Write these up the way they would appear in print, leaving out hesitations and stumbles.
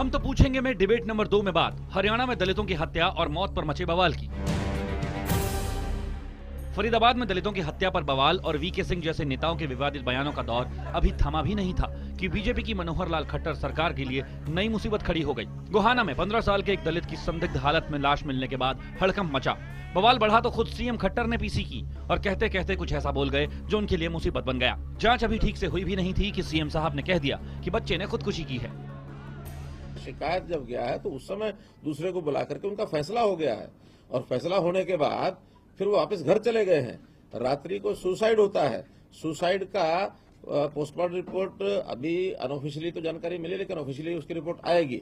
हम तो पूछेंगे में डिबेट नंबर 2 में बात हरियाणा में दलितों की हत्या और मौत पर मचे बवाल की। फरीदाबाद में दलितों की हत्या पर बवाल और वीके सिंह जैसे नेताओं के विवादित बयानों का दौर अभी थमा भी नहीं था कि बीजेपी की मनोहर लाल खट्टर सरकार के लिए नई मुसीबत खड़ी हो गई। गोहाना में 15 साल के एक दलित की संदिग्ध हालत में लाश मिलने के बाद हड़कंप मचा। बवाल बढ़ा तो खुद सीएम खट्टर ने पीसी की और कहते कहते कुछ ऐसा बोल गए जो उनके लिए मुसीबत बन गया। जांच अभी ठीक से हुई भी नहीं थी कि सीएम साहब ने कह दिया कि बच्चे ने खुदकुशी की है। शिकायत जब गया है तो उस समय दूसरे को बुला करके उनका फैसला हो गया है और फैसला होने के बाद फिर वो वापस घर चले गए हैं। रात्रि को सुसाइड होता है। सुसाइड का पोस्टमार्टम रिपोर्ट अभी अनऑफिशियली तो जानकारी मिली, लेकिन ऑफिशियली उसकी रिपोर्ट आएगी।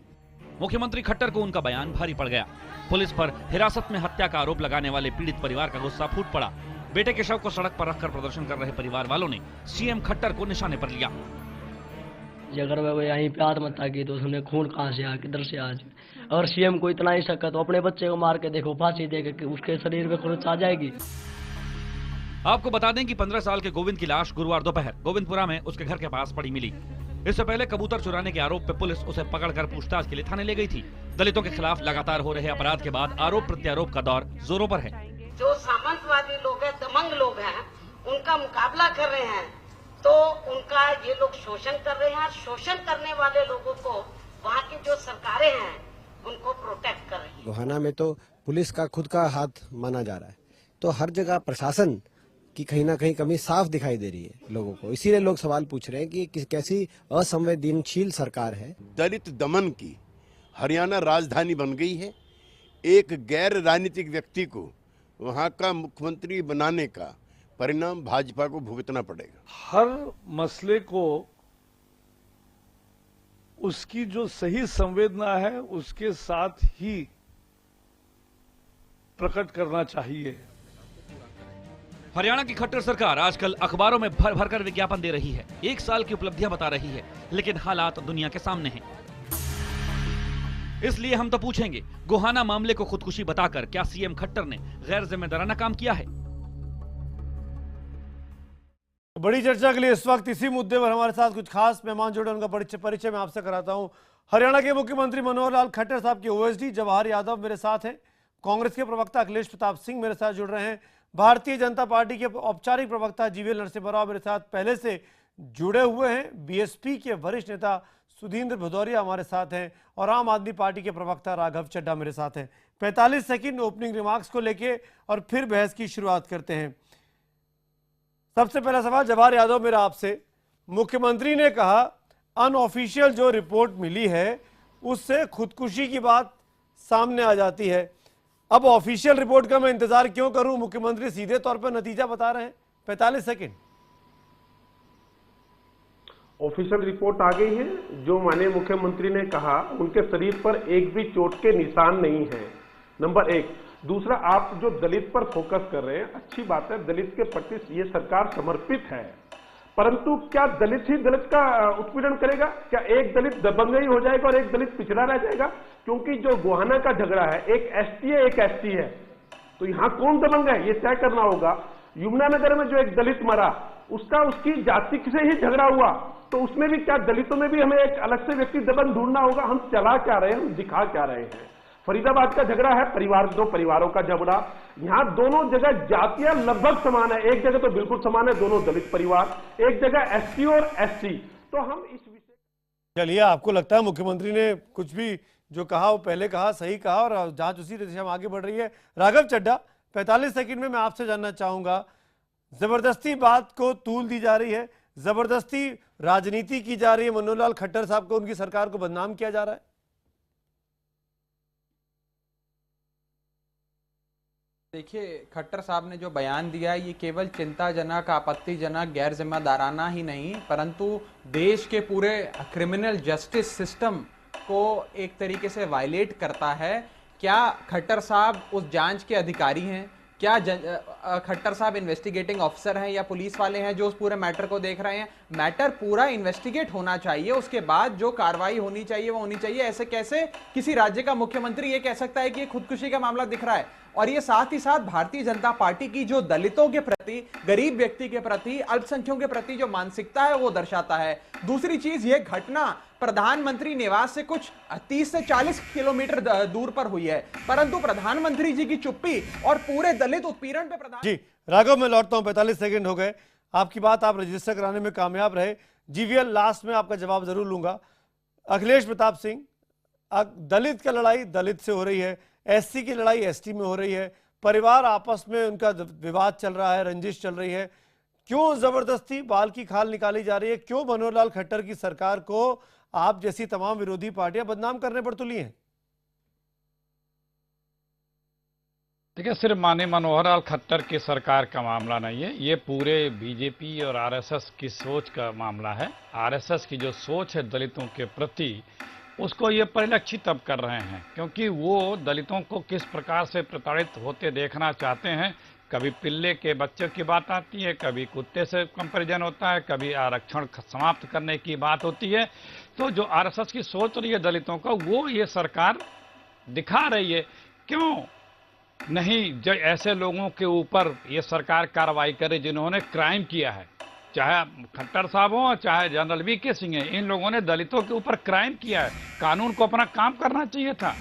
मुख्यमंत्री खट्टर को उनका बयान भारी पड़ गया। पुलिस पर हिरासत में हत्या का आरोप लगाने वाले पीड़ित परिवार का गुस्सा फूट पड़ा। बेटे के शव को सड़क पर रखकर प्रदर्शन कर रहे परिवार वालों ने सीएम खट्टर को निशाने पर लिया। अगर वो यहीं पे आत्महत्या की तो उसने खून कहाँ से आ, किधर से आज? और सीएम को इतना ही शक है तो अपने बच्चे को मार के देखो, फांसी दे के उसके शरीर में खुद आ जाएगी। आपको बता दें कि 15 साल के गोविंद की लाश गुरुवार दोपहर गोविंदपुरा में उसके घर के पास पड़ी मिली। इससे पहले कबूतर चुराने के आरोप पे पुलिस उसे पकड़कर पूछताछ के लिए थाने ले गई थी। दलितों के खिलाफ लगातार हो रहे अपराध के बाद आरोप प्रत्यारोप का दौर जोरों पर है। जो सामंतवादी लोग हैं, दबंग लोग हैं, उनका मुकाबला कर रहे हैं तो उनका ये लोग शोषण कर रहे हैं। शोषण करने वाले लोगों को वहाँ की जो सरकारें हैं उनको प्रोटेक्ट कर रही है। गोहाना में तो पुलिस का खुद का हाथ माना जा रहा है, तो हर जगह प्रशासन की कहीं ना कहीं कमी साफ दिखाई दे रही है लोगों को। इसीलिए लोग सवाल पूछ रहे हैं कि कैसी असंवेदनशील सरकार है। दलित दमन की हरियाणा राजधानी बन गई है। एक गैर राजनीतिक व्यक्ति को वहां का मुख्यमंत्री बनाने का परिणाम भाजपा को भुगतना पड़ेगा। हर मसले को उसकी जो सही संवेदना है उसके साथ ही प्रकट करना चाहिए। हरियाणा की खट्टर सरकार आजकल अखबारों में भर भर कर विज्ञापन दे रही है, 1 साल की उपलब्धियां बता रही है, लेकिन हालात दुनिया के सामने हैं। इसलिए हम तो पूछेंगे, गोहाना मामले को खुदकुशी बताकर क्या सीएम खट्टर ने गैर जिम्मेदाराना काम किया है? बड़ी चर्चा के लिए इस वक्त इसी मुद्दे पर हमारे साथ कुछ खास मेहमान जुड़े, उनका परिचय मैं आपसे कराता हूं। हरियाणा के मुख्यमंत्री मनोहर लाल खट्टर साहब के ओएसडी जवाहर यादव मेरे साथ हैं। कांग्रेस के प्रवक्ता अखिलेश प्रताप सिंह मेरे साथ जुड़ रहे हैं। भारतीय जनता पार्टी के औपचारिक प्रवक्ता जीवीएल नरसिम्हा राव मेरे साथ पहले से जुड़े हुए हैं। बीएसपी के वरिष्ठ नेता सुधींद्र भदौरिया हमारे साथ हैं और आम आदमी पार्टी के प्रवक्ता राघव चड्ढा मेरे साथ हैं। 45 सेकंड ओपनिंग रिमार्क्स को लेके और फिर बहस की शुरुआत करते हैं। सबसे पहला सवाल जवाहर यादव मेरा आपसे। मुख्यमंत्री ने कहा अनऑफिशियल जो रिपोर्ट मिली है उससे खुदकुशी की बात सामने आ जाती है। अब ऑफिशियल रिपोर्ट का मैं इंतजार क्यों करूं? मुख्यमंत्री सीधे तौर पर नतीजा बता रहे हैं। 45 सेकंड। ऑफिशियल रिपोर्ट आ गई है। जो माननीय मुख्यमंत्री ने कहा उनके शरीर पर एक भी चोट के निशान नहीं है, नंबर 1। दूसरा, आप जो दलित पर फोकस कर रहे हैं, अच्छी बात है, दलित के प्रति ये सरकार समर्पित है, परंतु क्या दलित ही दलित का उत्पीड़न करेगा? क्या एक दलित दबंगई हो जाएगा और एक दलित पिछड़ा रह जाएगा? क्योंकि जो गोहाना का झगड़ा है, एक एसटी है एक एसटी है, तो यहाँ कौन दबंग है ये तय करना होगा। यमुनानगर में जो एक दलित मरा उसका उसकी जाति से ही झगड़ा हुआ, तो उसमें भी क्या दलितों में भी हमें एक अलग से व्यक्ति दबंग ढूंढना होगा? हम चला क्या रहे हैं, हम दिखा क्या रहे हैं? फरीदाबाद का झगड़ा है दो परिवारों का झगड़ा। यहाँ दोनों जगह जातियां लगभग समान है, एक जगह तो बिल्कुल समान है, दोनों दलित परिवार, एक जगह एसटी और एससी। तो हम इस विषय, चलिए, आपको लगता है मुख्यमंत्री ने कुछ भी जो कहा वो पहले कहा, सही कहा और जांच उसी दिशा में आगे बढ़ रही है? राघव चड्ढा, 45 सेकंड में मैं आपसे जानना चाहूंगा, जबरदस्ती बात को तूल दी जा रही है, जबरदस्ती राजनीति की जा रही है, मनोहर लाल खट्टर साहब को, उनकी सरकार को बदनाम किया जा रहा है। देखिए, खट्टर साहब ने जो बयान दिया है ये केवल चिंताजनक, आपत्तिजनक, गैर जिम्मेदाराना ही नहीं परंतु देश के पूरे क्रिमिनल जस्टिस सिस्टम को एक तरीके से वायलेट करता है। क्या खट्टर साहब उस जांच के अधिकारी हैं? क्या खट्टर साहब इन्वेस्टिगेटिंग ऑफिसर हैं या पुलिस वाले हैं जो उस पूरे मैटर को देख रहे हैं? मैटर पूरा इन्वेस्टिगेट होना चाहिए, उसके बाद जो कार्रवाई होनी चाहिए वो होनी चाहिए। ऐसे कैसे किसी राज्य का मुख्यमंत्री ये कह सकता है कि ये खुदकुशी का मामला दिख रहा है? और ये साथ ही साथ भारतीय जनता पार्टी की जो दलितों के प्रति, गरीब व्यक्ति के प्रति, अल्पसंख्यकों के प्रति जो मानसिकता है वो दर्शाता है। दूसरी चीज, ये घटना प्रधानमंत्री निवास से कुछ 30 से 40 किलोमीटर दूर पर हुई है, परंतु प्रधानमंत्री जी की चुप्पी और पूरे दलित उत्पीड़न पे प्रधान जी राघव, मैं लौटता हूं, 45 सेकंड हो गए। आपकी बात आप रजिस्टर कराने में कामयाब रहे। जीवीएल, लास्ट में आपका जवाब जरूर लूंगा। अखिलेश प्रताप सिंह, दलित का लड़ाई दलित से हो रही है, एससी की लड़ाई एसटी में हो रही है, परिवार आपस में उनका विवाद चल रहा है, रंजिश चल रही है, क्यों जबरदस्ती बाल की खाल निकाली जा रही है? क्यों मनोहर लाल खट्टर की सरकार को आप जैसी तमाम विरोधी पार्टियां बदनाम करने पर तुली हैं? देखिए, सिर्फ माननीय मनोहर लाल खट्टर की सरकार का मामला नहीं है, ये पूरे बीजेपी और आरएसएस की सोच का मामला है। आरएसएस की जो सोच है दलितों के प्रति, उसको ये परिलक्षित अब कर रहे हैं, क्योंकि वो दलितों को किस प्रकार से प्रताड़ित होते देखना चाहते हैं। कभी पिल्ले के बच्चों की बात आती है, कभी कुत्ते से कंपैरिजन होता है, कभी आरक्षण समाप्त करने की बात होती है। तो जो आरएसएस की सोच रही है दलितों का, वो ये सरकार दिखा रही है। क्यों नहीं जो ऐसे लोगों के ऊपर ये सरकार कार्रवाई करे जिन्होंने क्राइम किया है, चाहे खट्टर साहब हो चाहे जनरल वीके सिंह है, इन लोगों ने दलितों के ऊपर क्राइम किया है। कानून को अपना काम करना चाहिए था,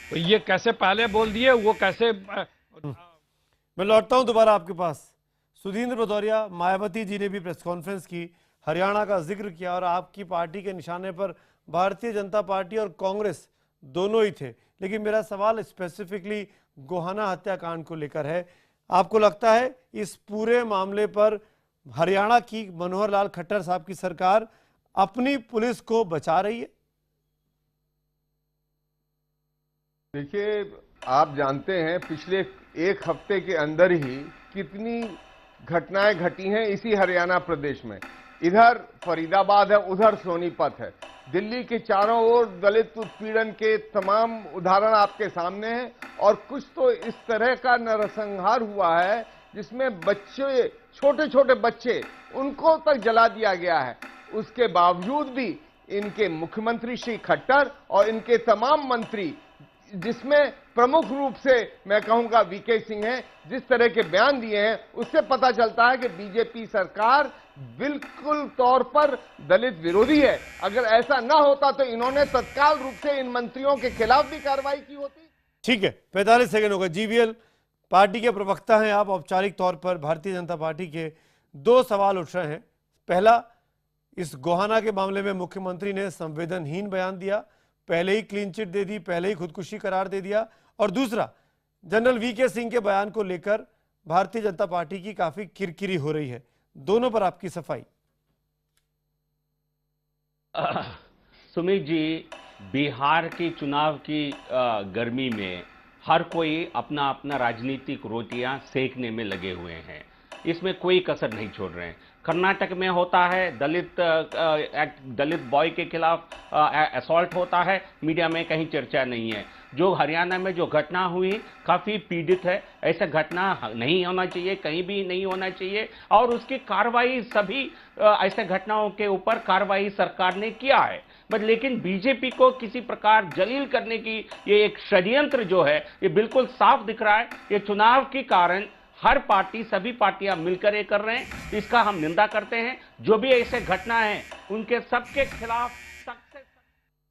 तो ये कैसे पहले बोल दिए, वो कैसे। मैं लौटता हूं दोबारा आपके पास। सुधींद्र भदौरिया, मायावती जी ने भी प्रेस कॉन्फ्रेंस की, हरियाणा का जिक्र किया, और आपकी पार्टी के निशाने पर भारतीय जनता पार्टी और कांग्रेस दोनों ही थे। लेकिन मेरा सवाल स्पेसिफिकली गोहाना हत्याकांड को लेकर है। आपको लगता है इस पूरे मामले पर हरियाणा की मनोहर लाल खट्टर साहब की सरकार अपनी पुलिस को बचा रही है? देखिए, आप जानते हैं पिछले एक हफ्ते के अंदर ही कितनी घटनाएं घटी हैं इसी हरियाणा प्रदेश में। इधर फरीदाबाद है, उधर सोनीपत है। दिल्ली के चारों ओर दलित उत्पीड़न के तमाम उदाहरण आपके सामने हैं, और कुछ तो इस तरह का नरसंहार हुआ है जिसमें बच्चे, छोटे छोटे बच्चे, उनको तक जला दिया गया है। उसके बावजूद भी इनके मुख्यमंत्री श्री खट्टर और इनके तमाम मंत्री, जिसमें प्रमुख रूप से मैं कहूंगा वीके सिंह हैं, जिस तरह के बयान दिए हैं, उससे पता चलता है कि बीजेपी सरकार बिल्कुल तौर पर दलित विरोधी है। अगर ऐसा ना होता तो इन्होंने तत्काल रूप से इन मंत्रियों के खिलाफ भी कार्रवाई की होती। ठीक है, 45 सेकंड हो गए। जीवीएल, पार्टी के प्रवक्ता हैं आप, औपचारिक तौर पर भारतीय जनता पार्टी के दो सवाल उठ रहे हैं। पहला, इस गोहाना के मामले में मुख्यमंत्री ने संवेदनहीन बयान दिया, पहले ही क्लीन चिट दे दी, पहले ही खुदकुशी करार दे दिया। और दूसरा, जनरल वीके सिंह के बयान को लेकर भारतीय जनता पार्टी की काफी किरकिरी हो रही है। दोनों पर आपकी सफाई। सुमित जी, बिहार की चुनाव की गर्मी में हर कोई अपना अपना राजनीतिक रोटियां सेकने में लगे हुए हैं, इसमें कोई कसर नहीं छोड़ रहे हैं। कर्नाटक में होता है दलित बॉय के खिलाफ असॉल्ट होता है, मीडिया में कहीं चर्चा नहीं है। जो हरियाणा में जो घटना हुई काफ़ी पीड़ित है, ऐसा घटना नहीं होना चाहिए, कहीं भी नहीं होना चाहिए, और उसकी कार्रवाई सभी ऐसे घटनाओं के ऊपर कार्रवाई सरकार ने किया है। बट लेकिन बीजेपी को किसी प्रकार जलील करने की ये एक षड्यंत्र जो है, ये बिल्कुल साफ दिख रहा है। ये चुनाव के कारण हर पार्टी, सभी पार्टियां मिलकर ये कर रहे हैं, इसका हम निंदा करते हैं। जो भी ऐसे घटना है उनके सबके खिलाफ सख्त से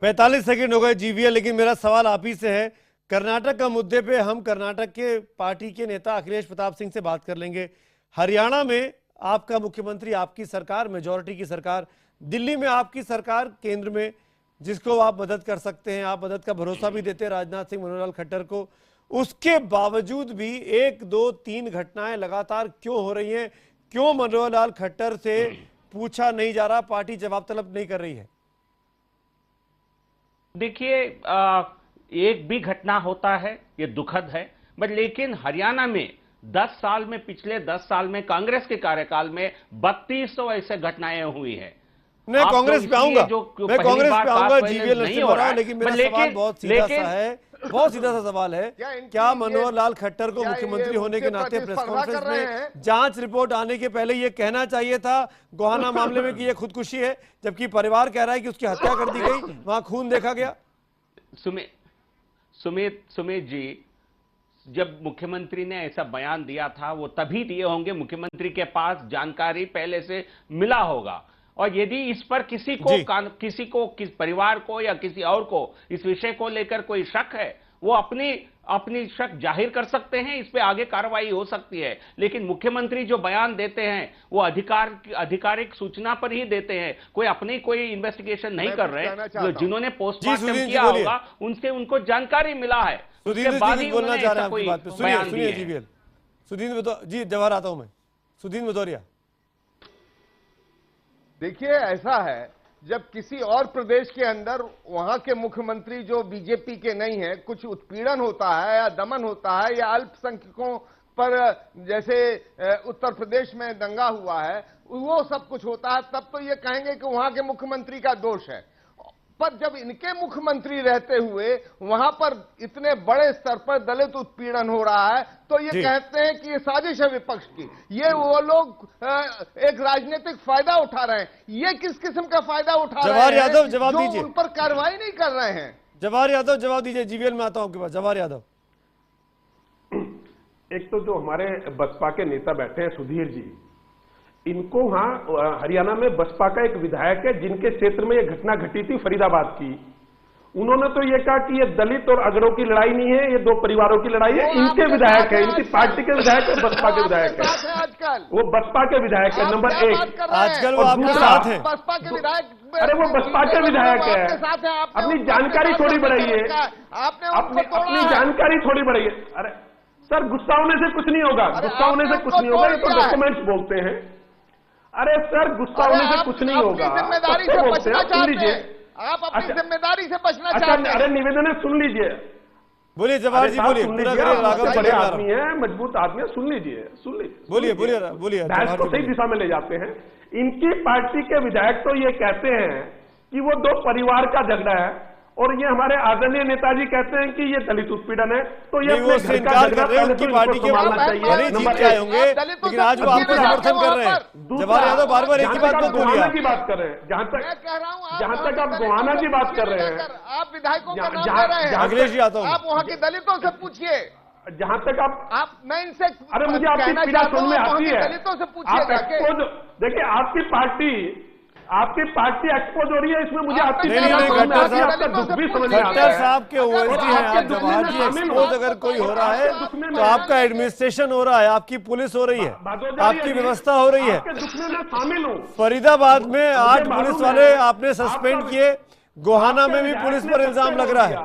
45 सेकंड हो गए जीवीएल, लेकिन मेरा सवाल आप ही से है। कर्नाटक का मुद्दे पे हम कर्नाटक के पार्टी के नेता अखिलेश प्रताप सिंह से बात कर लेंगे। हरियाणा में आपका मुख्यमंत्री, आपकी सरकार, मेजॉरिटी की सरकार, दिल्ली में आपकी सरकार, केंद्र में जिसको आप मदद कर सकते हैं, आप मदद का भरोसा भी देते हैं राजनाथ सिंह, मनोहर लाल खट्टर को, उसके बावजूद भी 1, 2, 3 घटनाएं लगातार क्यों हो रही हैं? क्यों मनोहर लाल खट्टर से पूछा नहीं जा रहा, पार्टी जवाब तलब नहीं कर रही है? देखिए, एक भी घटना होता है ये दुखद है, बट लेकिन हरियाणा में 10 साल में, पिछले 10 साल में कांग्रेस के कार्यकाल में 3200 ऐसे घटनाएं हुई है। मैं कांग्रेस पे आऊंगा, मैं कांग्रेस पे आऊंगा, जीवीएल नहीं हो रहा है, लेकिन मेरा सवाल बहुत सीधा सा है बहुत सीधा सा सवाल है, क्या मनोहर लाल खट्टर को मुख्यमंत्री होने के नाते प्रेस कॉन्फ्रेंस में जांच रिपोर्ट आने के पहले ये कहना चाहिए था गोहाना मामले में कि ये खुदकुशी है, जबकि परिवार कह रहा है कि उसकी हत्या कर दी गई, वहां खून देखा गया? सुमित जी, जब मुख्यमंत्री ने ऐसा बयान दिया था वो तभी दिए होंगे, मुख्यमंत्री के पास जानकारी पहले से मिला होगा। और यदि इस पर किसी परिवार को या किसी और को इस विषय को लेकर कोई शक है, वो अपनी शक जाहिर कर सकते हैं, इस पे आगे कार्रवाई हो सकती है। लेकिन मुख्यमंत्री जो बयान देते हैं वो आधिकारिक सूचना पर ही देते हैं, कोई इन्वेस्टिगेशन नहीं कर रहे। जिन्होंने पोस्टमार्टम किया होगा उनसे उनको जानकारी मिला है, उसके बाद ही बोलना चाह रहे हैं कोई आपकी बात पे। सुनिए जीवीएल, सुधींद्र जी, जवाहर आता हूं मैं, सुधींद्र भदौरिया। देखिए, ऐसा है, जब किसी और प्रदेश के अंदर वहां के मुख्यमंत्री जो बीजेपी के नहीं है, कुछ उत्पीड़न होता है या दमन होता है या अल्पसंख्यकों पर, जैसे उत्तर प्रदेश में दंगा हुआ है, वो सब कुछ होता है, तब तो ये कहेंगे कि वहां के मुख्यमंत्री का दोष है। पर जब इनके मुख्यमंत्री रहते हुए वहां पर इतने बड़े स्तर पर दलित उत्पीड़न हो रहा है, तो ये कहते हैं कि ये साजिश है विपक्ष की, ये वो लोग एक राजनीतिक फायदा उठा रहे हैं। ये किस किस्म का फायदा उठा रहे हैं? जवाहर यादव जवाब दीजिए, उन पर कार्रवाई नहीं कर रहे हैं। जवाहर यादव जवाब दीजिए, जीवीएल में आता हूं आपके पास। जवाहर यादव, एक तो जो हमारे बसपा के नेता बैठे हैं सुधीर जी, इनको वहां हरियाणा में बसपा का एक विधायक है जिनके क्षेत्र में यह घटना घटी थी फरीदाबाद की, उन्होंने तो ये कहा कि ये दलित और अगड़ों की लड़ाई नहीं है, ये दो परिवारों की लड़ाई है। इनके विधायक है, इनकी पार्टी के विधायक है, बसपा के विधायक है, वो बसपा के विधायक है नंबर 1। आजकल वो आपके साथ हैं। बसपा के विधायक, अरे वो बसपा के विधायक है, अपनी जानकारी थोड़ी बढ़ाइए, अपनी जानकारी थोड़ी बढ़ाइए। अरे सर, गुस्सा होने से कुछ नहीं होगा, गुस्सा होने से कुछ नहीं होगा, ये तो डॉक्यूमेंट्स बोलते हैं। अरे सर, गुस्सा होने से कुछ नहीं होगा, जिम्मेदारी से बचना चाहते हैं, आप अपनी जिम्मेदारी से बचना चाहते हैं। अरे निवेदन है, सुन लीजिए। बोलिए जवाहर जी, बोलिए। बड़े आदमी है, मजबूत आदमी है, सुन लीजिए। बोलिए बहस को सही दिशा में ले जाते हैं। इनकी पार्टी के विधायक तो ये कहते हैं कि वो दो परिवार का झगड़ा है, और ये हमारे आदरणीय नेताजी कहते हैं कि ये दलित उत्पीड़न है, तो ये वो इनकार कर रहे हैं, उनकी पार्टी के भले जीत के आए होंगे, लेकिन आज वो आपको समर्थन कर रहे हैं। जवाहर यादव बार बार एक ही बात को बोलिए, की बात कर रहे हैं। जहां तक आप गोहाना की बात कर रहे हैं, आप विधायकों का नाम ले रहे हैं। अखिलेश जी आता हूं, आप वहां के दलितों से पूछिए। जहां तक आप मैं इनसे, अरे मुझे आपकी पीड़ा सुन में आती है, दलितों से पूछिए। देखिए, आपकी पार्टी एक्सपोज हो रही है, इसमें मुझे आपकी खट्टर साहब के ओएसडी हैं आप। जवाहर जी, एक्सपोज अगर कोई हो रहा है तो आपका एडमिनिस्ट्रेशन हो रहा है, आपकी पुलिस हो रही है, आपकी व्यवस्था हो रही है। शामिल हूँ। फरीदाबाद में 8 पुलिस वाले आपने सस्पेंड किए, गोहाना में भी पुलिस पर इल्जाम लग रहा है,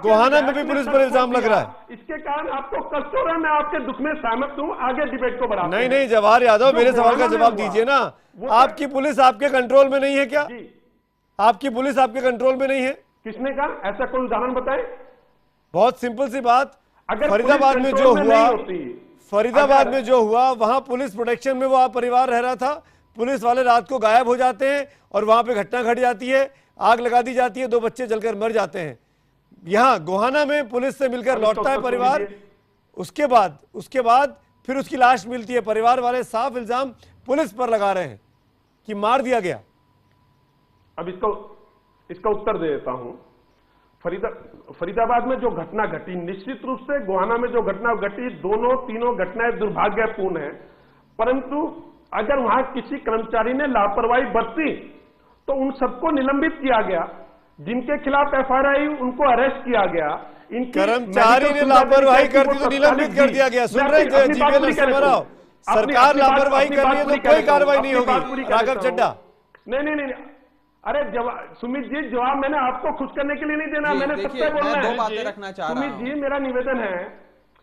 गोहाना में भी पुलिस पर इल्जाम लग रहा है। इसके कारण आपको कष्ट हो रहा है, मैं आपके दुख में सहमत हूँ, आगे डिबेट को बढ़ाते हैं। नहीं, जवाहर यादव, मेरे सवाल का जवाब दीजिए ना। आपकी पुलिस आपके कंट्रोल में नहीं है क्या? आपकी पुलिस आपके कंट्रोल में नहीं है? किसने कहा? ऐसा कोई उदाहरण बताए। बहुत सिंपल सी बात, अगर फरीदाबाद में जो हुआ वहां पुलिस प्रोटेक्शन में वो परिवार रह रहा था, पुलिस वाले रात को गायब हो जाते हैं और वहां पे घटना घट जाती है, आग लगा दी जाती है, 2 बच्चे जलकर मर जाते हैं। यहां गोहाना में पुलिस से मिलकर लौटता है परिवार, उसके बाद फिर उसकी लाश मिलती है। परिवार वाले साफ इल्जाम पुलिस पर लगा रहे हैं कि मार दिया गया। अब इसका उत्तर दे देता हूं। फरीदाबाद में जो घटना घटी, निश्चित रूप से गोहाना में जो घटना घटी, तीनों घटनाएं दुर्भाग्यपूर्ण है, परंतु अगर वहां किसी कर्मचारी ने लापरवाही बरती तो उन सबको निलंबित किया गया, जिनके खिलाफ एफआईआर आई उनको अरेस्ट किया गया। कर्मचारी ने लापरवाही कर दी तो निलंबित कर दिया गया। सुन रहे हैं जीवीएल राव, सरकार लापरवाही कर रही है तो कोई कार्रवाई नहीं होगी। राघव चड्ढा, नहीं, अरे सुमित जी, जवाब मैंने आपको खुश करने के लिए नहीं देना, मैंने सत्य बोलना है। 2 बातें रखना चाह रहा हूं। सुमित जी, मेरा निवेदन है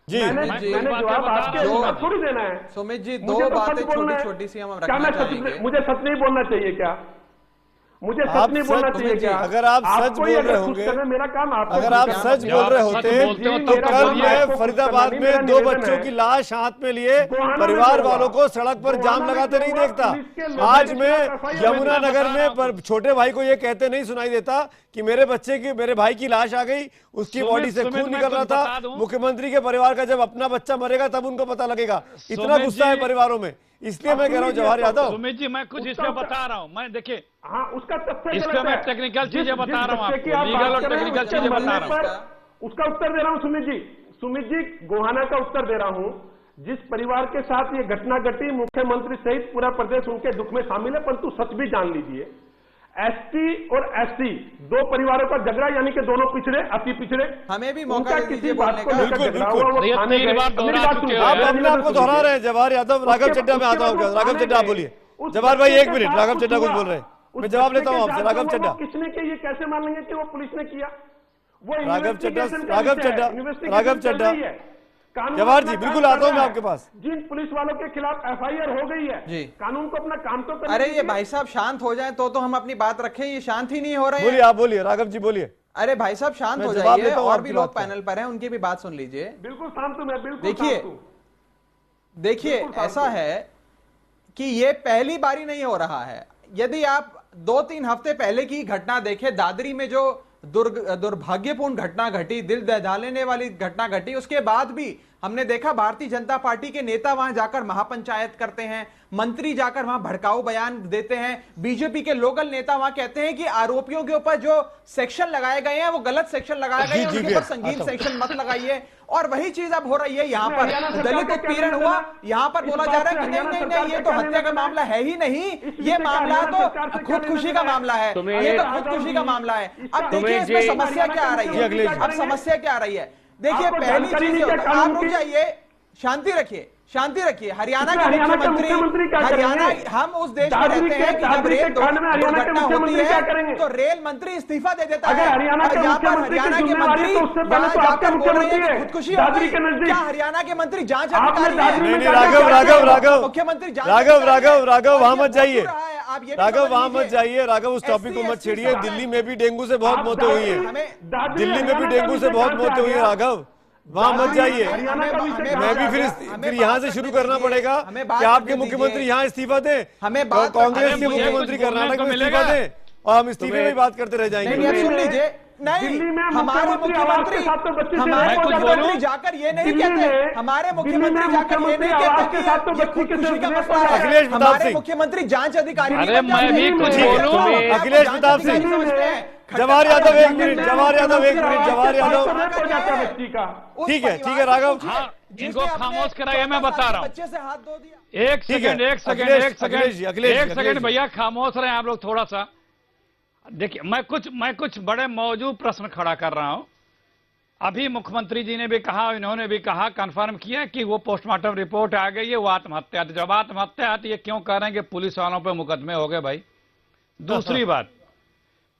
जी, मैंने जवाब आपके थोड़ी देना है। सुमित जी, 2 बातें छोटी-छोटी सी हम रखना चाहेंगे। मुझे सच नहीं बोलना चाहिए क्या? मुझे सच आप नहीं बोलना सच- चाहिए क्या? अगर आप सच आपको ही बोल अगर रहे खुश होंगे, करना मेरा काम, आपको अगर खुश आप करना सच है। बोल रहे आप सच होते बोलते हो तो तो कल बोलिए। मैं फरीदाबाद मेरा में 2 निवेदन बच्चों है। की लाश हाथ में लिए गोहाना में परिवार क्या वालों हुआ? को सड़क पर जाम गोहाना में लगाते क्या नहीं हुआ? देखता। पुलिस के लोगों आज के मैं खिलाफ FIR यमुना बता नगर रहा में हूं पर छोटे भाई को ये कहते नहीं सुनाई देता कि मेरे भाई की लाश आ गई, उसकी सुमित, बॉडी से सुमित, खून मैं निकल रहा कुछ बता था। दूं? मुख्यमंत्री के परिवार का जब अपना बच्चा मरेगा तब उनको पता लगेगा। इतना सुमित गुस्सा है जी- परिवारों में, इसलिए मैं कह रहा हूँ जवाहर यादव, सुमित जी मैं कुछ इस पे बता रहा हूँ। मैं देखिए हाँ, उसका तथ्य इस पे गलत मैं है। टेक्निकल जिस- चीजें बता जिस रहा हूँ बच्चे की आपको, आप लीगल बात और कर रहे हैं, टेक्निकल उसके चीजें बता मरने रहा हूँ। पर उसका उत्तर दे रहा हूं सुमित जी गोहाना का उत्तर दे रहा हूं। जिस परिवार के साथ ये घटना घटी, मुख्यमंत्री सहित पूरा प्रदेश उनके दुख में शामिल है, परंतु सच भी जान लीजिए, एसटी और एससी 2 परिवारों का झगड़ा, यानी कि दोनों पिछड़े, अति पिछड़े, हमें भी मौका उनका दे किसी दीजिए बात बोलने को का। लेकर बिल्कुल, झगड़ा हुआ, वो बिल्कुल। थाने ये 3 गए। बार मेरी दोहरा बात चुके सुनिए, हो आप यार। अपने आप को दोहरा रहे हैं जवाहर यादव। राघव चड्डा में आता हूँ क्या? राघव चड्डा आप बोलिए। जवाहर भाई 1 मिनट, राघव चड्डा कुछ बोल रहे हैं, मैं जवाब लेता हूँ आपसे। राघव चड्डा, किसने किया, ये कैसे मान लेंगे कि वो पुलिस ने किया? वो राघव चड्डा, investigation का राघव विषय है, चड्डा, investigation राघव चल चड्डा। रही है। कानून जवाहर अपना जी, काम बिल्कुल कर आता हूं रहा मैं है। आपके पास। जिन पुलिस वालों के खिलाफ FIR हो गई है, जी। कानून को अपना काम तो करने अरे ये दीजिए। भाई साहब शांत हो जाएं तो हम अपनी बात रखें, ये शांत ही नहीं हो रहे बोलिए, हैं। आप बोलिए, राघव जी बोलिए। अरे भाई साहब शांत मैं हो जवाब जाइए, देता हूं और आपकी भी लोग बात का। पैनल पर हैं, उनकी भी बात सुन लीजिए। बिल्कुल शांत हूं मैं, बिल्कुल देखिए शांत हूं। देखिए बिल्कुल शांत ऐसा हूं। है कि ये पहली बारी नहीं हो रहा है। यदि आप 2-3 हफ्ते पहले की घटना देखें, दादरी में जो दुर्भाग्यपूर्ण घटना घटी, दिल दहलाने वाली घटना घटी, उसके बाद भी हमने देखा भारतीय जनता पार्टी के नेता वहां जाकर महापंचायत करते हैं, मंत्री जाकर वहां भड़काऊ बयान देते हैं, बीजेपी के लोकल नेता वहां कहते हैं कि आरोपियों के ऊपर जो सेक्शन लगाए गए हैं वो गलत सेक्शन लगाए गए हैं, जी, उनके जी, ऊपर संगीन सेक्शन मत लगाइए। और वही चीज अब हो रही है यहाँ पर। हरियाणा सरकार दलित का क्या उत्पीड़न लेना हुआ, देना? यहाँ पर इस बोला बात जा रहा से है कि नहीं हरियाणा नहीं सरकार नहीं, ये का तो क्या हत्या लेना का देना? मामला है ही नहीं, इस ये विषय का मामला हरियाणा सरकार से तो क्या खुदकुशी लेना का देना? मामला है, तुम्हें- ये तो राघव खुदकुशी जी, का मामला है। इसका- अब देखिए इसमें जी- समस्या क्या आ रही जी, अखिलेश है, जी। अब समस्या क्या आ रही है? देखिए आपको पहली जानकारी चीज नहीं ये क्या होता है, कानून आप रुक की? जाइए, शांति रखिए, शांति रखिए। हरियाणा इसमें के हरियाणा के मुख्यमंत्री मुख्यमंत्री क्या हरियाणा, करेंगे? हम उस देश में दादरी रहते के- हैं कि जब दादरी के रेल कांड में हरियाणा के दुर्घटना होती मुख्यमंत्री क्या है करेंगे? तो रेल मंत्री इस्तीफा दे देता अगर है। हरियाणा के और यहाँ पर मुख्यमंत्री की हरियाणा के जिम्मेवारी है मंत्री तो उससे पहले यहाँ तो आपके जाकर बोल रहे हैं मुख्यमंत्री कि है। खुदकुशी हो दादरी गई। के नजदीक। क्या हरियाणा के मंत्री जांच आपने अधिकारी दादरी हैं? में नहीं, क्या राघव, किया? राघव, राघव। मुख्यमंत्री जांच राघव, अधिकारी हैं। राघव, राघव, और वहां ये मत बोल जाइए। रहा है, आप ये भी राघव समझ वहां मत लीजिए। जाइए, राघव उस टॉपिक को मत SC, छेड़िए। ST दिल्ली में भी डेंगू से बहुत आप मौतें हुई है, दादरी दिल्ली में भी हरियाणा डेंगू का से विषय बहुत कहां से मौतें हुई है। आ गया? राघव वहां मत जाइए। हरियाणा का विषय मैं भी फिर यहाँ से शुरू करना पड़ेगा कि आपके मुख्यमंत्री यहाँ इस्तीफा दें, हमें बात कांग्रेस अरे के मुझे मुख्यमंत्री कुछ बोलने कर्नाटक को में इस्तीफा मिलेगा। दें और हम इस्तीफे में ही बात करते रह नहीं, जाएंगे। सुन लीजिए, नहीं दिल्ली में हमारे मुख्यमंत्री आवास के साथ तो बच्चे से हमारे रेप हो जाता है। मुख्यमंत्री जाकर ये नहीं दिल्ली कहते, में- हमारे दिल्ली मुख्यमंत्री में जाकर ये नहीं मुख्यमंत्री आवास कहते के कि साथ तो ये बच्ची के खुदकुशी का साथ मसला रेप हो है। अखिलेश प्रताप हमारे सिंह। मुख्यमंत्री जांच अधिकारी अरे नहीं बन मैं जाते भी हैं। कुछ ये बोलूं। तो अपने आप को अखिलेश जांच प्रताप अधिकारी सिंह। समझते हैं। जवाहर यादव एक मिनट, खट्टर जवाहर यादव एक मिनट, आवास जवाहर के पास यादव। तो रेप हो जाता है बच्ची का। उस ठीक है, परिवार ठीक है, को राघव। पूछिए, हाँ, इनको जिसने अपने खामोश कराइए, मैं 14 बता साल रहा के हूं। बच्चे से हाथ धो दिया। एक ठीक है, सेकंड, एक सेकंड, अखिलेश, एक सेकंड, अखिलेश जी, अखिलेश जी, एक अखिलेश सेकंड जी। भैया खामोश रहे आप लोग थोड़ा सा। देखिए मैं कुछ बड़े मौजूद प्रश्न खड़ा कर रहा हूं। अभी मुख्यमंत्री जी ने भी कहा, इन्होंने भी कहा, कंफर्म किया कि वो पोस्टमार्टम रिपोर्ट आ गई है, वो आत्महत्या थी। जब आत्महत्या आती है क्यों कह रहे हैं कि पुलिस वालों पे मुकदमे हो गए भाई? दूसरी बात,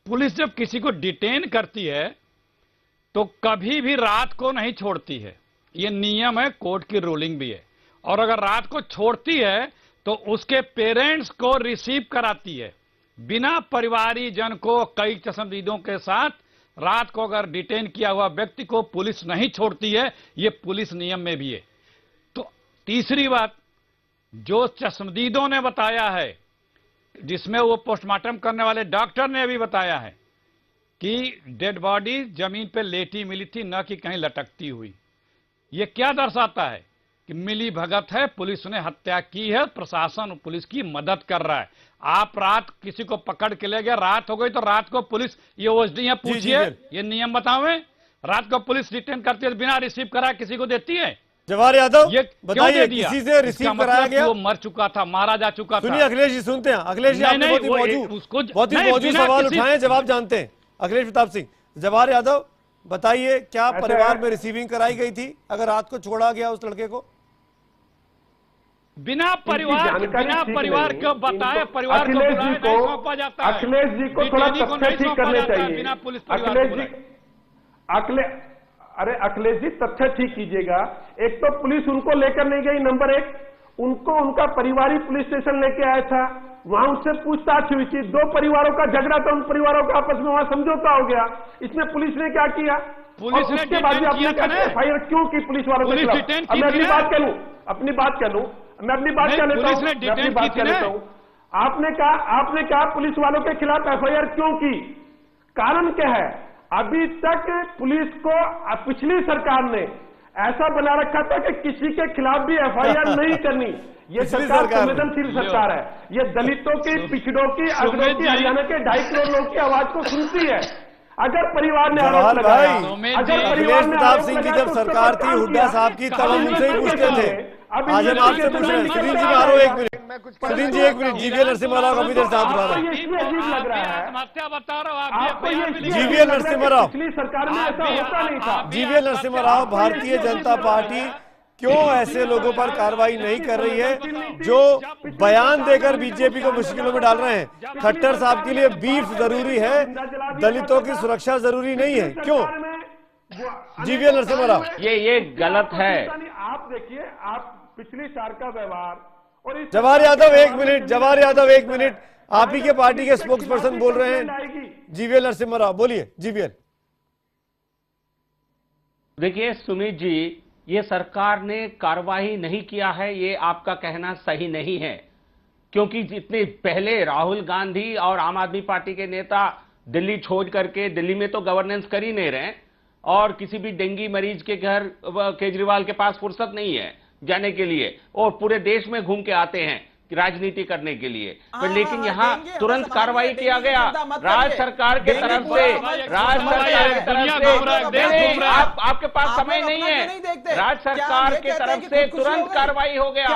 पुलिस जब किसी को डिटेन करती है तो कभी भी रात को नहीं छोड़ती है, ये नियम है, कोर्ट की रूलिंग भी है। और अगर रात को छोड़ती है तो उसके पेरेंट्स को रिसीव कराती है। बिना परिवारी जन को कई चश्मदीदों के साथ रात को अगर डिटेन किया हुआ व्यक्ति को पुलिस नहीं छोड़ती है, ये पुलिस नियम में भी है। तो तीसरी बात, जो चश्मदीदों ने बताया है, जिसमें वो पोस्टमार्टम करने वाले डॉक्टर ने भी बताया है कि डेड बॉडी जमीन पे लेटी मिली थी, न कि कहीं लटकती हुई। ये क्या दर्शाता है कि मिली भगत है, पुलिस ने हत्या की है, प्रशासन पुलिस की मदद कर रहा है। आप रात किसी को पकड़ के ले गए, रात हो गई तो रात को पुलिस, ये ओएसडी है, पूछिए, ये नियम बताओ, रात को पुलिस डिटेन करती है तो बिना रिसीव कराए किसी को देती है? जवाहर यादव ये बताइए, किसी से रिसीव कराया गया? वो मर चुका था, मारा जा चुका था। सुनिए अखिलेश जी, सुनते हैं। अखिलेश जी, आपने बहुत ही मौजूद सवाल उठाए हैं, जवाब जानते हैं। अखिलेश प्रताप सिंह, जवाहर यादव बताइए, क्या परिवार में रिसीविंग कराई गई थी अगर रात को छोड़ा गया उस लड़के को? बिना परिवार को बताए, परिवार को अखिलेश बुलाए जी नहीं को, सौंपा जाता है। अखिलेश जी को थोड़ा डिटेनी को तथ्य नहीं ठीक सौंपा करने जाता है चाहिए। बिना पुलिस परिवार अखिलेश को जी, बुलाए। अरे अखिलेश जी तथ्य ठीक कीजिएगा। एक तो पुलिस उनको लेकर नहीं गई, नंबर 1, उनको उनका परिवार ही पुलिस स्टेशन लेके आया था। वहां उससे पूछताछ हुई थी, 2 परिवारों का झगड़ा था, उन परिवारों का आपस में वहां समझौता हो गया। इसमें पुलिस ने क्या किया? पुलिस ने उसके बाद भी आपने एफआईआर क्यों की पुलिस वालों के खिलाफ? अब मैं अपनी बात करूं, अपनी बात कर लूं, मैं अपनी बात कर लेता हूं, मैं अपनी बात कर लेता हूं। आपने कहा पुलिस वालों के खिलाफ एफआईआर क्यों की? कारण क्या है? अभी तक पुलिस को पिछली सरकार ने ऐसा बना रखा था कि किसी के खिलाफ भी एफआईआर नहीं करनी। ये सरकार संवेदनशील सरकार है, ये दलितों की, पिछड़ों की, अगड़ों की, हरियाणा के 2.5 करोड़ लोगों की आवाज को सुनती है। अगर परिवार ने आरोप लगाया, अगर परिवार ने प्रताप सिंह की जब सरकार थी हुड्डा साहब की, तब हम उनसे ही पूछते थे। आज हम आपसे पूछ रहे हैं। सुधीर जी मारो 1 minute, Sudhir ji 1 minute. GVL Narasimha Rao काफी देर से हाथ उठा रहे हैं। इसमें अजीब लग रहा है आपको, जीवीएल नरसिम्हा राव, पिछली सरकार में ऐसा होता नहीं था। जीवीएल नरसिम्हा राव, भारतीय जनता पार्टी क्यों ऐसे लोगों पर कार्रवाई नहीं कर रही है जो बयान देकर बीजेपी को मुश्किलों में डाल रहे हैं? खट्टर साहब के लिए बीफ जरूरी है, दलितों की सुरक्षा जरूरी नहीं है, क्यों? जीवीएल नरसिम्हा राव, ये गलत है। आप देखिए, आप पिछली साल का व्यवहार और जवाहर यादव 1 मिनट, जवाहर यादव 1 मिनट। आप ही के पार्टी के स्पोक्स पर्सन बोल रहे हैं जीवीएल नरसिम्हा राव, बोलिए जीवीएल। देखिए सुमित जी, ये सरकार ने कार्रवाई नहीं किया है, ये आपका कहना सही नहीं है, क्योंकि जितने पहले राहुल गांधी और आम आदमी पार्टी के नेता दिल्ली छोड़ करके, दिल्ली में तो गवर्नेंस कर ही नहीं रहे, और किसी भी डेंगू मरीज के घर केजरीवाल के पास फुर्सत नहीं है जाने के लिए, और पूरे देश में घूम के आते हैं राजनीति करने के लिए। पर लेकिन यहाँ तुरंत कार्रवाई किया गया राज्य सरकार के तरफ से, आपके पास समय नहीं है, राज्य सरकार के तरफ से तुरंत कार्रवाई हो गया।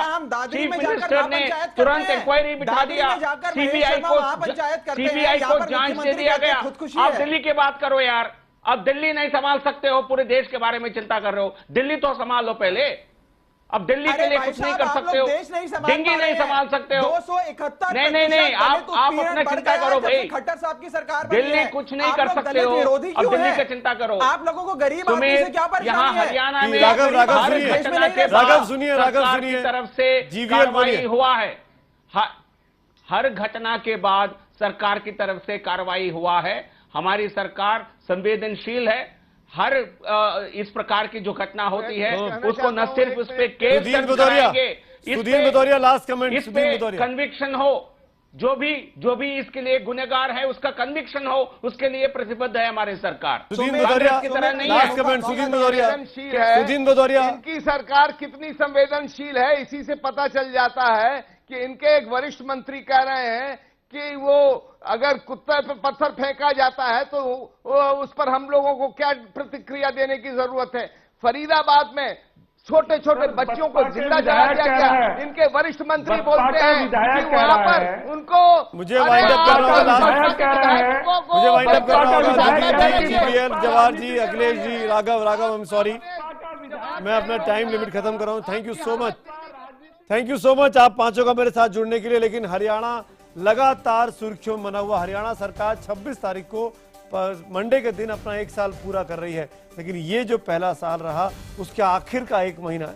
चीफ मिनिस्टर ने तुरंत इंक्वायरी बिठा दिया, सीबीआई को जांच दे दिया गया। आप दिल्ली की बात करो यार, अब दिल्ली नहीं संभाल सकते हो, पूरे देश के बारे में चिंता कर रहे हो, दिल्ली तो संभालो पहले। अब दिल्ली के लिए कुछ नहीं कर सकते हो, डेंगू नहीं संभाल सकते हो। 271 नहीं, आप अपना चिंता करो भाई, खट्टर साहब की सरकार दिल्ली कुछ नहीं कर सकते हो, अब दिल्ली की चिंता करो। आप लोगों को गरीब आदमी से क्या परेशानी यहाँ है? हरियाणा में राघव सुनिए, सरकार की तरफ से कार्रवाई हुआ है, हर घटना के बाद सरकार की तरफ से कार्रवाई हुआ है। हमारी सरकार संवेदनशील है, हर इस प्रकार की जो घटना होती है उसको न सिर्फ उस पे case Sudhir Bhadauria last comment, इस पे कन्विक्शन हो, जो भी इसके लिए गुनहगार है उसका कन्विक्शन हो, उसके लिए प्रतिबद्ध है हमारी सरकार। Sudhir Bhadauria last comment. सुधीर भदौरिया, इनकी सरकार कितनी संवेदनशील है इसी से पता चल जाता है कि इनके एक वरिष्ठ मंत्री कह रहे हैं कि वो अगर कुत्ते पे पत्थर फेंका जाता है तो उस पर हम लोगों को क्या प्रतिक्रिया देने की जरूरत है। फरीदाबाद में छोटे छोटे बच्चों को जिंदा जला दिया गया, इनके वरिष्ठ मंत्री बोलते हैं कि वहां पर उनको मुझे वाइंड अप करना होगा। जवाहर जी, Akhilesh ji, Raghav, I am sorry, मैं अपना टाइम लिमिट खत्म कर रहा हूं। थैंक यू सो मच आप पांचों का मेरे साथ जुड़ने के लिए। लेकिन हरियाणा लगातार सुर्खियों में बना हुआ, हरियाणा सरकार 26 तारीख को मंडे के दिन अपना 1 साल पूरा कर रही है, लेकिन ये जो पहला साल रहा उसके आखिर का 1 महीना,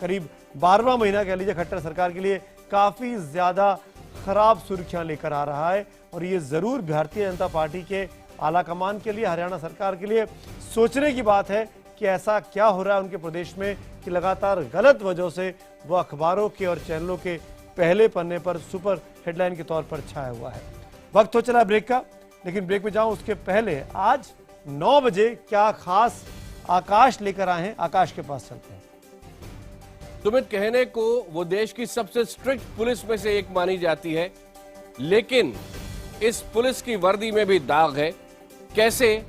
करीब 12वां महीना कह लीजिए, खट्टर सरकार के लिए काफी ज्यादा खराब सुर्खियां लेकर आ रहा है। और ये जरूर भारतीय जनता पार्टी के आलाकमान के लिए, हरियाणा सरकार के लिए सोचने की बात है कि ऐसा क्या हो रहा है उनके प्रदेश में कि लगातार गलत वजह से वो अखबारों के और चैनलों के पहले पन्ने पर सुपर हेडलाइन के तौर पर छाया हुआ है। वक्त हो चला ब्रेक का, लेकिन ब्रेक में जाऊं उसके पहले आज 9 बजे क्या खास आकाश लेकर आए हैं, आकाश के पास चलते हैं। सुमित, कहने को वो देश की सबसे स्ट्रिक्ट पुलिस में से एक मानी जाती है, लेकिन इस पुलिस की वर्दी में भी दाग है। कैसे?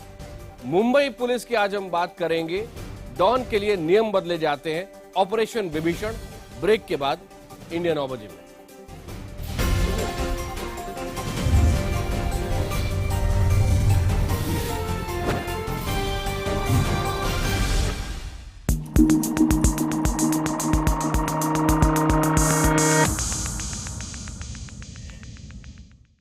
मुंबई पुलिस की आज हम बात करेंगे। डॉन के लिए नियम बदले जाते हैं, ऑपरेशन विभीषण। ब्रेक के बाद इंडिया 9 बजे में।